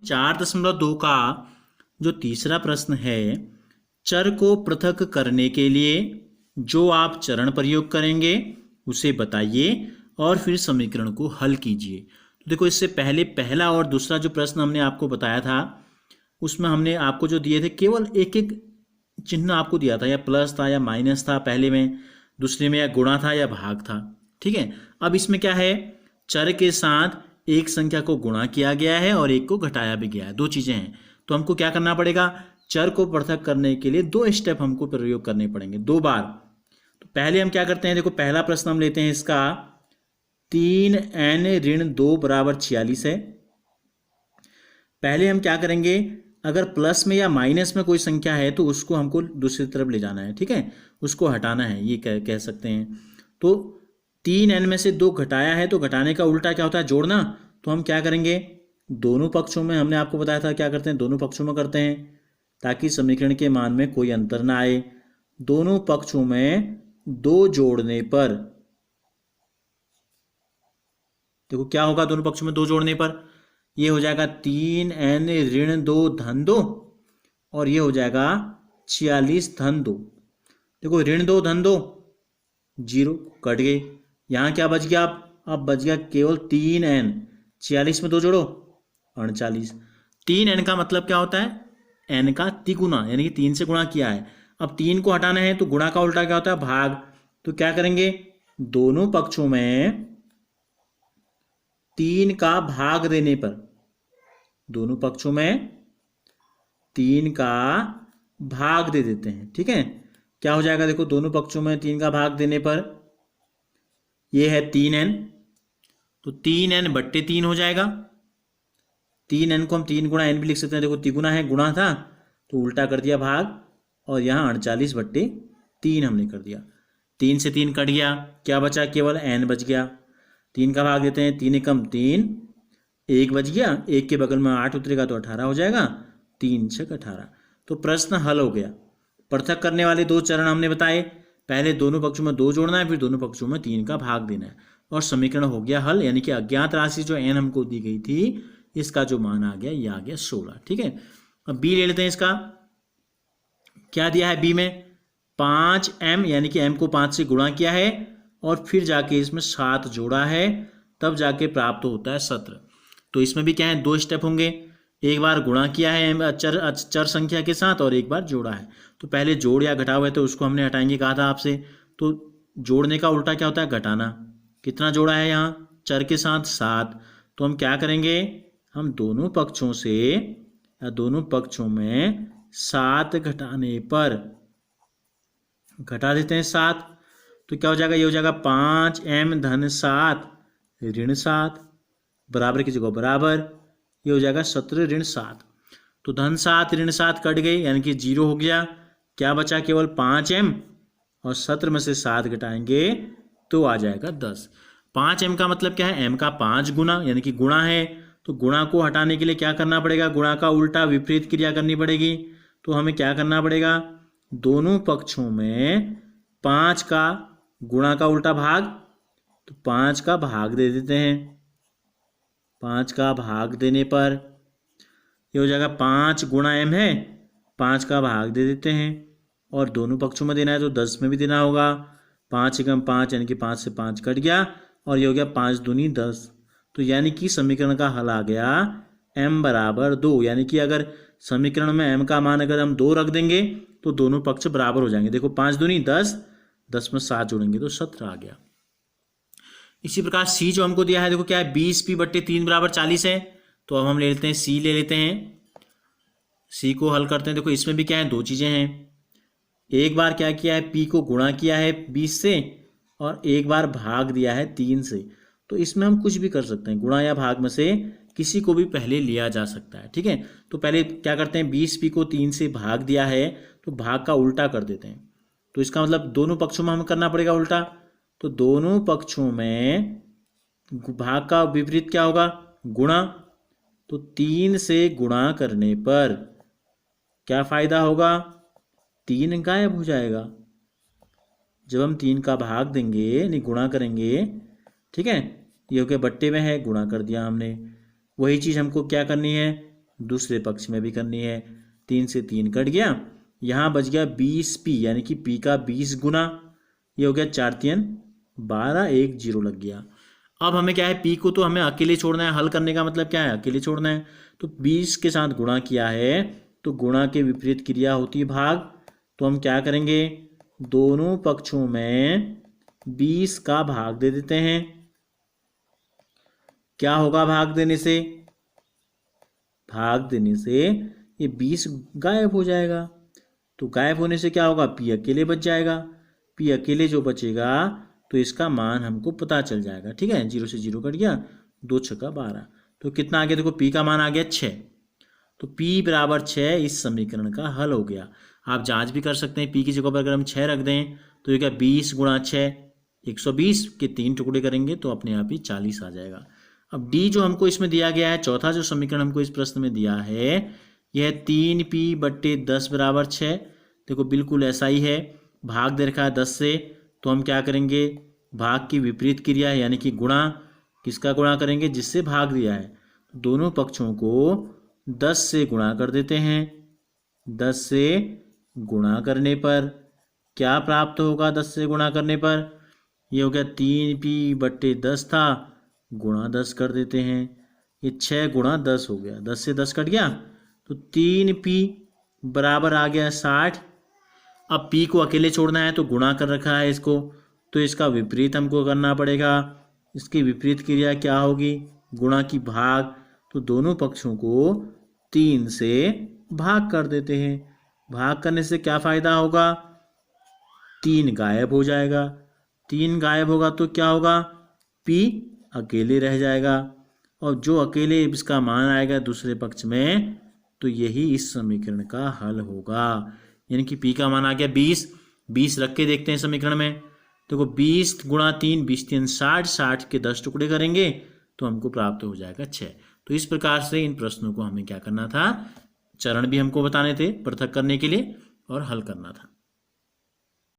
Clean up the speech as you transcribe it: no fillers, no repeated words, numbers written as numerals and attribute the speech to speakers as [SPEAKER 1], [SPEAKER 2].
[SPEAKER 1] 4.2 का जो तीसरा प्रश्न है, चर को पृथक करने के लिए जो आप चरण प्रयोग करेंगे उसे बताइए और फिर समीकरण को हल कीजिए। तो देखो, इससे पहले पहला और दूसरा जो प्रश्न हमने आपको बताया था उसमें हमने आपको जो दिए थे केवल एक एक चिन्ह आपको दिया था, या प्लस था या माइनस था पहले में, दूसरे में या गुणा था या भाग था। ठीक है, अब इसमें क्या है, चर के साथ एक संख्या को गुणा किया गया है और एक को घटाया भी गया है, दो चीजें हैं। तो हमको क्या करना पड़ेगा, चर को पृथक करने के लिए दो स्टेप हमको प्रयोग करने पड़ेंगे, दो बार। तो पहले हम क्या करते हैं, देखो पहला प्रश्न हम लेते हैं इसका, 3n ऋण 2 बराबर 46 है। पहले हम क्या करेंगे, अगर प्लस में या माइनस में कोई संख्या है तो उसको हमको दूसरी तरफ ले जाना है, ठीक है, उसको हटाना है, ये कह सकते हैं। तो 3n में से 2 घटाया है तो घटाने का उल्टा क्या होता है, जोड़ना। तो हम क्या करेंगे, दोनों पक्षों में, हमने आपको बताया था क्या करते हैं, दोनों पक्षों में करते हैं ताकि समीकरण के मान में कोई अंतर ना आए। दोनों पक्षों में 2 जोड़ने पर देखो क्या होगा, दोनों पक्षों में 2 जोड़ने पर ये हो जाएगा 3n ऋण 2 धन 2 और ये हो जाएगा 46 धन 2। देखो ऋण 2 धन 2 0 कट गए, यहाँ क्या बच गया, अब बच गया केवल 3n, 46 में 2 जोड़ो 48। 3n का मतलब क्या होता है, n का तिगुना, यानी कि 3 से गुणा किया है। अब 3 को हटाना है तो गुणा का उल्टा क्या होता है, भाग। तो क्या करेंगे, दोनों पक्षों में 3 का भाग देने पर, दोनों पक्षों में 3 का भाग दे देते हैं। ठीक है, क्या हो जाएगा, देखो दोनों पक्षों में 3 का भाग देने पर ये है 3n, तो 3n बट्टे 3 हो जाएगा। 3n को हम 3 गुणा n भी लिख सकते हैं, देखो तिगुना है, गुणा था तो उल्टा कर दिया भाग, और यहाँ 48 बट्टे 3 हमने कर दिया। 3 से 3 कट गया, क्या बचा, केवल n बच गया। 3 का भाग देते हैं, 3 एकम 3, 1 बच गया, 1 के बगल में 8 उतरेगा तो 18 हो जाएगा, 3 छक 18। तो प्रश्न हल हो गया। पृथक करने वाले 2 चरण हमने बताए, पहले दोनों पक्षों में 2 जोड़ना है, फिर दोनों पक्षों में 3 का भाग देना है, और समीकरण हो गया हल। यानी कि अज्ञात राशि जो n हमको दी गई थी, इसका जो मान आ गया ये आ गया 16। ठीक है, अब b ले लेते हैं। इसका क्या दिया है, b में 5m, यानी कि m को 5 से गुणा किया है और फिर जाके इसमें 7 जोड़ा है, तब जाके प्राप्त होता है 17। तो इसमें भी क्या है, 2 स्टेप होंगे, एक बार गुणा किया है चर संख्या के साथ और एक बार जोड़ा है। तो पहले जोड़ या घटाव है तो उसको हमने हटाएंगे, कहा था आपसे। तो जोड़ने का उल्टा क्या होता है, घटाना। कितना जोड़ा है यहाँ चर के साथ, 7। तो हम क्या करेंगे, हम दोनों पक्षों से, या दोनों पक्षों में 7 घटाने पर घटा देते हैं 7। तो क्या हो जाएगा, ये हो जाएगा 5m धन 7 ऋण 7, बराबर की जगह बराबर, ये हो जाएगा 17 ऋण 7। तो धन 7 ऋण 7 कट गए, यानी कि 0 हो गया। क्या बचा, केवल 5m, और 17 में से 7 घटाएंगे तो आ जाएगा 10। 5m का मतलब क्या है, m का 5 गुना, यानी कि गुणा है। तो गुणा को हटाने के लिए क्या करना पड़ेगा, गुणा का उल्टा विपरीत क्रिया करनी पड़ेगी। तो हमें क्या करना पड़ेगा, दोनों पक्षों में 5 का गुणा का उल्टा भाग, तो 5 का भाग दे देते हैं। 5 का भाग देने पर ये हो जाएगा 5 गुणा m है, 5 का भाग दे देते हैं, और दोनों पक्षों में देना है तो 10 में भी देना होगा। 5 एकम 5, यानी कि 5 से 5 कट गया, और ये हो गया 5 दूनी 10। तो यानी कि समीकरण का हल आ गया m बराबर 2। यानी कि अगर समीकरण में m का मान अगर हम 2 रख देंगे तो दोनों पक्ष बराबर हो जाएंगे। देखो 5 दूनी 10, 10 में 7 जोड़ेंगे तो 17 आ गया। इसी प्रकार सी जो हमको दिया है, देखो क्या है, 20p बट्टे 3 बराबर 40 है। तो अब हम ले लेते हैं सी, ले लेते हैं, सी को हल करते हैं। देखो इसमें भी क्या है, 2 चीज़ें हैं। एक बार क्या किया है, p को गुणा किया है 20 से, और एक बार भाग दिया है 3 से। तो इसमें हम कुछ भी कर सकते हैं, गुणा या भाग में से किसी को भी पहले लिया जा सकता है। ठीक है, तो पहले क्या करते हैं, 20p को 3 से भाग दिया है तो भाग का उल्टा कर देते हैं। तो इसका मतलब दोनों पक्षों में हमें करना पड़ेगा उल्टा। तो दोनों पक्षों में भाग का विपरीत क्या होगा, गुणा। तो 3 से गुणा करने पर क्या फायदा होगा, 3 गायब हो जाएगा। जब हम 3 का भाग देंगे यानी गुणा करेंगे, ठीक है, ये हो गया बट्टे में है, गुणा कर दिया हमने। वही चीज़ हमको क्या करनी है, दूसरे पक्ष में भी करनी है। 3 से 3 कट गया, यहाँ बच गया 20p, यानी कि p का 20 गुना, ये हो गया 4 3 12, 1 0 लग गया। अब हमें क्या है, p को तो हमें अकेले छोड़ना है, हल करने का मतलब क्या है, अकेले छोड़ना है। तो 20 के साथ गुणा किया है, तो गुणा के विपरीत क्रिया होती है भाग। तो हम क्या करेंगे, दोनों पक्षों में 20 का भाग दे देते हैं। क्या होगा भाग देने से, भाग देने से ये 20 गायब हो जाएगा। तो गायब होने से क्या होगा, p अकेले बच जाएगा। p अकेले जो बचेगा तो इसका मान हमको पता चल जाएगा। ठीक है, 0 से 0 कट गया, 2 छक्का 12, तो कितना आ गया, देखो p का मान आ गया 6। तो p बराबर 6 इस समीकरण का हल हो गया। आप जांच भी कर सकते हैं, p की जगह पर अगर हम 6 रख दें तो ये क्या 20 गुणा 6, 120 के 3 टुकड़े करेंगे तो अपने आप ही 40 आ जाएगा। अब d जो हमको इसमें दिया गया है, चौथा जो समीकरण हमको इस प्रश्न में दिया है, यह 3p/10 बराबर 6। देखो बिल्कुल ऐसा ही है, भाग दे रखा है 10 से, तो हम क्या करेंगे, भाग की विपरीत क्रिया है, यानी कि गुणा। किसका गुणा करेंगे, जिससे भाग दिया है। दोनों पक्षों को 10 से गुणा कर देते हैं। 10 से गुणा करने पर क्या प्राप्त होगा, 10 से गुणा करने पर ये हो गया 3p/10 था, गुणा 10 कर देते हैं, ये 6 गुणा 10 हो गया, 10 से 10 कट गया, तो 3p बराबर आ गया 60। अब p को अकेले छोड़ना है तो गुणा कर रखा है इसको, तो इसका विपरीत हमको करना पड़ेगा। इसकी विपरीत क्रिया क्या होगी, गुणा की भाग। तो दोनों पक्षों को 3 से भाग कर देते हैं। भाग करने से क्या फायदा होगा, 3 गायब हो जाएगा। 3 गायब होगा तो क्या होगा, p अकेले रह जाएगा, और जो अकेले इसका मान आएगा दूसरे पक्ष में, तो यही इस समीकरण का हल होगा। यानी कि p का मान आ गया 20। 20 रख के देखते हैं समीकरण में, देखो 20 गुणा 3, 20 3 60, 60 के 10 टुकड़े करेंगे तो हमको प्राप्त हो जाएगा 6। तो इस प्रकार से इन प्रश्नों को हमें क्या करना था, चरण भी हमको बताने थे पृथक करने के लिए और हल करना था।